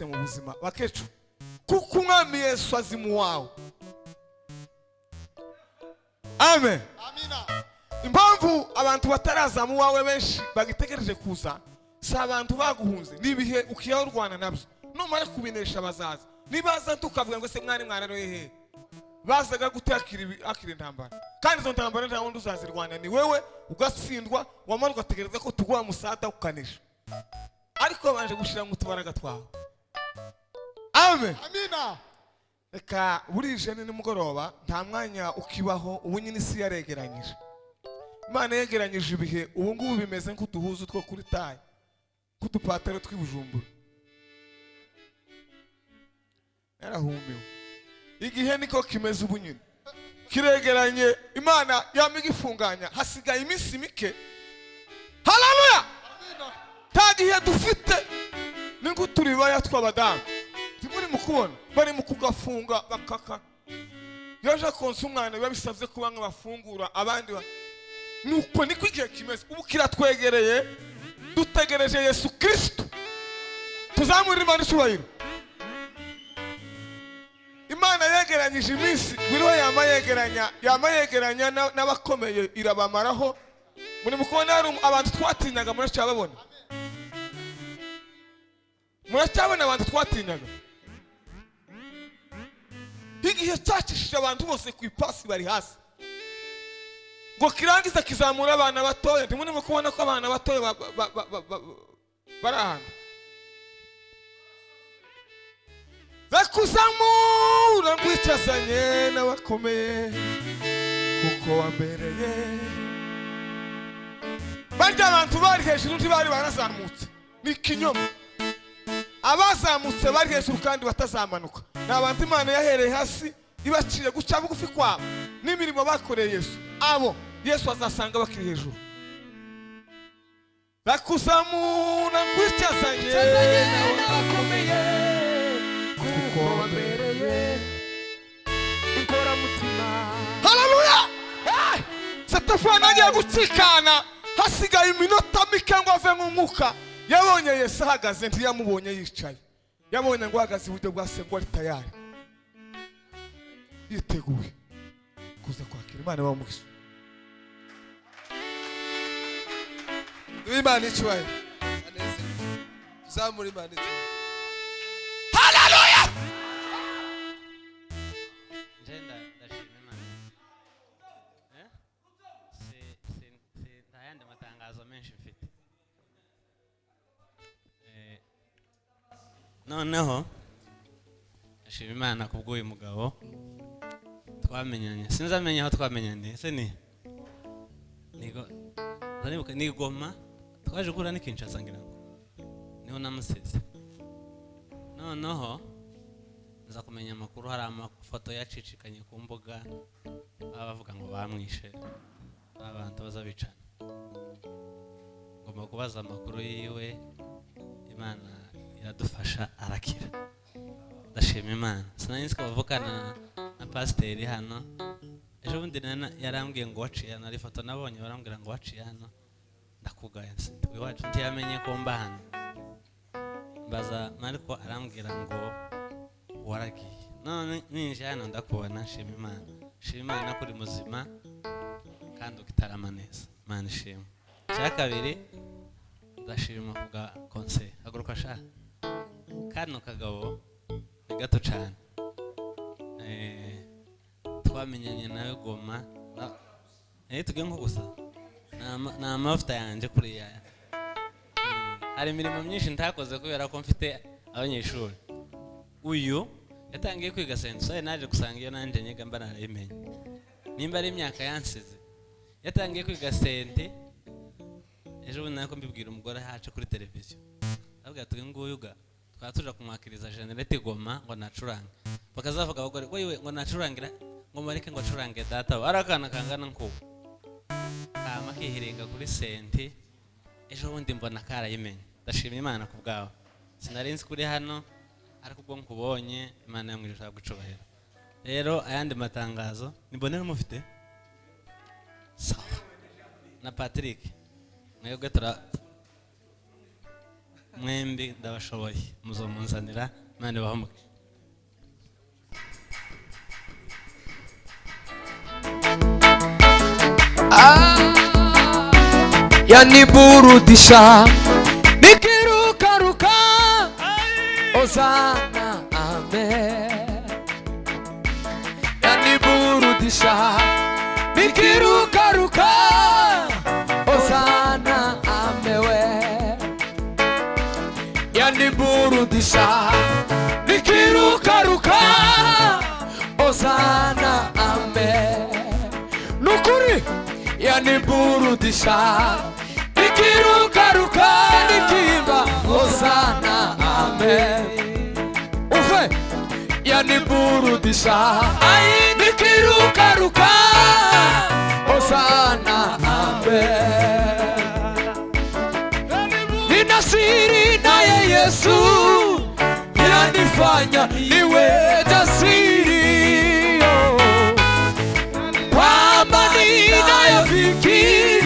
byose mu buzima bakecu kuko umwami Yesu azimu wawe. Amen. Amina. Impamvu abantu bataraza mu wawe benshi bagitegereje kuza si abantu baguhunze nibihe ukiyaho Rwanda nabyo numara kubinesha bazaza nibaza tukavuga ngo se mwari mwararoye he bazaga gutakira intambara kandi izo ntambara nta wundi uzazirwana ni wewe ugatsindwa wamara ugategereza ko tugwa musada ukanesha ariko banje gushira mu tubaraga twawe. Amen. Amina. Reka burije ni nimugoroba nta mwanya ukibaho ubu nyine isi yaregeranyije. Imana yegeranyije ibihe ubu ngubu bimeze nk'utuhuzu two kuri tayi k'udupataro tw'ibujumbura. Narahumiwe. Igihe niko kimeze ubu nyine kiregeranye Imana yamigifunganya hasigaye iminsi mike. Haleluya. Amina. Tagihe dufite ningo turibaya tw'abadamu timuri mukubona bari mu kugafunga bakaka yaje konsa umwana babisabye kuba nk'abafungura abandi nuko niko igihe kimeze ubu kiratwegereye dutegereje Yesu Kristo tuzamurira Imana icyubahiro. Imana yegeranyije iminsi biriho yamayegeranya n'abakomeye irabamaraho. Muri mukubona hari abantu twatinyaga muracyababona abantu twatinyaga igihe cyacishije abantu bose ku ipasi bari hasi ngo kirangiza kizamura abana batoya. Ndimune mukubona ko abana batoya bari ahantu bakuzamura ngwicazanye n'abakomeye kuko wambereye. Barya abantu bari hejuru ntibari barazamutse ni kinyoma. Abazamutse bari hejuru kandi batazamanuka ni abantu Imana yahereye hasi ibacire guca bugufi kwabo n'imirimo bakoreye Yesu. Abo Yesu azasanga bakiri hejuru. Bakuzamura ngwicazanye n'abakomeye kuko wambereye inkora mutima. Haleluya. Satafana agiye gutsikana hasigaye iminota mike ngo ave mu mwuka. Yabonye Yesu ahagaze ntiyamubonye yicaye. Yabonye ngo ahagaze iburyo bwa se ngo ari tayari yiteguye kuza kwakira Imana bamugisha. Imana icyubahiro. Aneze. Tuzamura Imana icyubahiro. Haleluya. Njenda ndashima Imana. Ntayandi matangazo menshi mfite. Noneho ndashima Imana kubw'uyu mugabo twamenyanye. Sinzamenya aho twamenyanye ese ni Goma twaje kura n'ikinshasa ngira ngo niho namusize. Noneho nza kumenya amakuru hari amafoto yacicikanye ku mbuga bavuga ngo bamwishe abantu bazabicana. Ngomba kubaza amakuru yiwe Imana iradufasha arakira. Ndashima Imana. Sinanzi ko bavukana na pasiteri hano. Ejo bundi yarambwiye ngo waciye hano. Ari foto nabonye barambwira ngo waciye hano. Ndakugaya nsi iwacu ntiyamenye ko mba hano. Mbaza Mariko arambwira ngo waragiye. None ninje hano ndakubona. Nshima Imana. Nshima Imana kuri muzima kandi ukitaramana neza. Imana ishimwe. Cya kabiri ndashima kubwa conseil. Haguruka sha. Kano kagabo ni gato cyane. Twamenyanye nawe Goma. Tugiye nko gusa. Na amavuta yanjye kuri ya. Hari imirimo myinshi ntakoze kubera ko mfite abanyeshuri. Uyu yatangiye kwiga sense naje gusanga iyo nanje nyiga mba narayimenye. Nimba ari imyaka yansize. Yatangiye kwiga sente. Ejo bundi nako mbibwira umugore hacu kuri televiziyo. Avuga ati nguyu ga twatuja kumwakiriza generate Goma ngo nacurange. Bakazavuga abagore wewe ngo nacurangira ngo marike ngo acurange data barakana kangana nko. Kama kihirenga kuri sente. Ejo bundi mbona karayimenye. Ndashima Imana kubgaho. Sinarinzi kuri hano ariko ubwo nkubonye Imana yamwirisha gucubahira. Rero ayandi matangazo nibonera mufite. Sawa. Na Patrick. Mwebwe mwembi ndabashoboye muzomunzanira Imana ibahe. Yaniburudisha nikirukaruka Osana amen. Yaniburudisha nikirukaruka Osana amewe. Yaniburudisha nikirukaruka Osana amen. Nukuri yaniburudisha nikirukaruka nikimba Osana amen. Ufe yaniburudisha nikirukaruka Osana amen. Nina siri naye Yesu yanifanya niwe jasiri, kwamba ninaye fikiri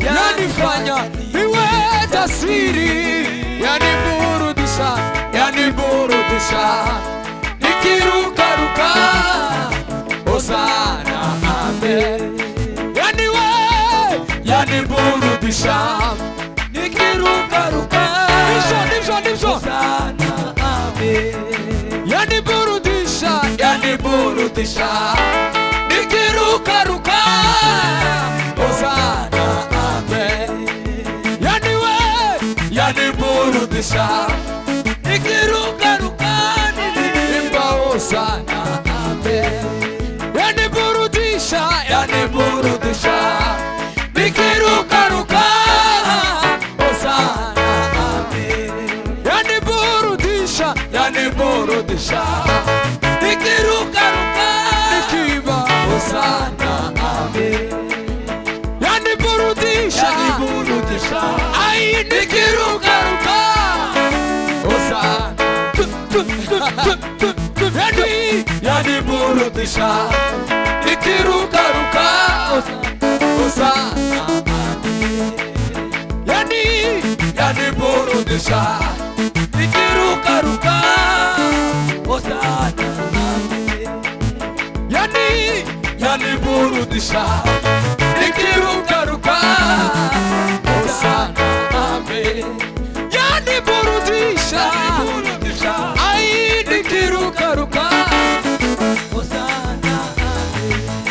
yanifanya niwe jasiri. Yaniburudisha, yaniburudisha nikirukaruka Osana amen. Yaniwe yaniburudisha nikirukaruka Osana amen. Yaniburudisha, yaniburudisha nikirukaruka Osana amen. Yaniwe yaniburudisha nikirukaruka nimba Osana amen. Yaniburudisha, yaniburudisha nikirukaruka Osana amen. Yaniburudisha, yaniburudisha nikirukaruka nikiba Osana amen. Yaniburudisha, yaniburudisha ai nikirukaruka Osana yaniburudisha nikirukaruka Osana amen. Yaniburudisha nikirukaruka Osana amen. Yaniburudisha nikirukaruka Osana amen. Yaniburudisha ai nikirukaruka Osana amen.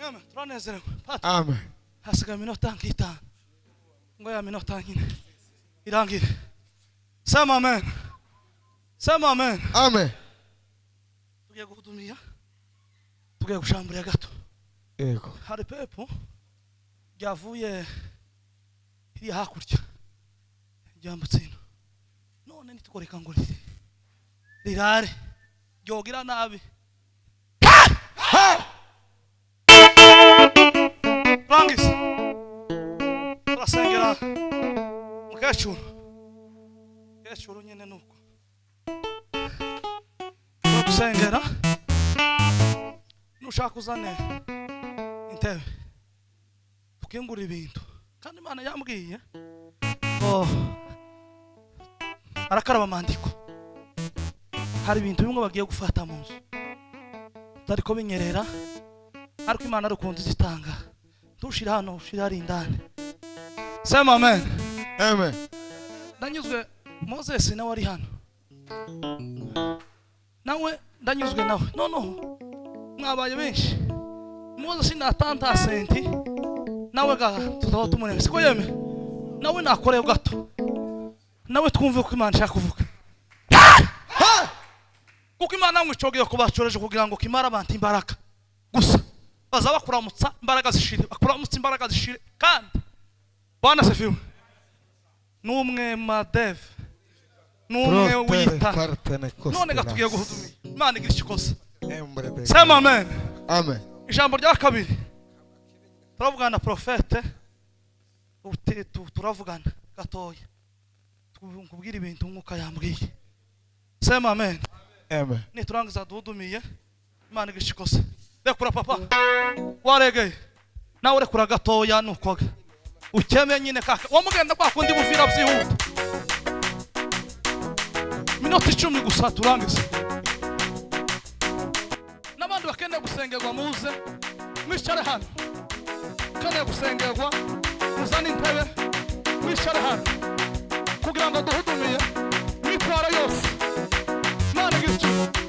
Amen. Turanezerewe. Pata. Amen. Hasigaye iminota nk'itanu. Ngo ya minota nyine irangire. Sema amen. Sema amen. Amen. Tugiye guhudumiya. Tugiye gushambura gato. Yego. Hari pepo ryavuye iri hakurya. Ryambutse ino. None nitukoreka ngo rirare. Ryogira nabi. Rangis. Turasengera mukecuru. Mukecuru nyine nuko. Turasengera. Nushaka uzane intebe. Tukingura ibintu. Kandi Imana yambwiye arakaraba amandiko. Hari ibintu bimwe bagiye gufata mu nzu. Tariko binyerera. Ariko Imana arukunze zitanga. Tushira hano, ushira ari indani. Sema amen. Amen. Ndanyuzwe Moses nawe ari hano. Nawe ndanyuzwe nawe. No. Mwabaye benshi. Moses natanta senti. Nawe ga tutaho tumunene. Siko yeme. Nawe nakoreye gato. Nawe twumve ko Imana ishaka kuvuga. Kuko Imana mwicogiye kubacoreje kugira ngo kimara abantu imbaraga. Gusa baza bakuramutsa imbaraga zishire. Bakuramutsa imbaraga zishire kandi Bwana sefiwe. Numwe madev. Numwe wita. None gatugiye guhudumira. Imana igira ikikosa. Sema amen. Amen. Ijambo rya kabiri. Turavugana na profete. Turavugana gatoya. Kubwira ibintu nkuko yambwiye. Sema amen. Amen. Ni turangiza duhudumiye. Imana igira ikikosa. Rekura papa. Waregeye. Nawe urekura gatoya nukoga. Ukeme nyine kaka. Wamugenda kwa kundi buvira byihuta. Minota 10 gusa turangiza. Nabandi bakende gusengerwa muze. Mwishare hano. Kane gusengerwa. Muzana intebe. Mwishare hano. Kugira ngo duhudumiye. Mitwara yose. Imana igira ikikosa.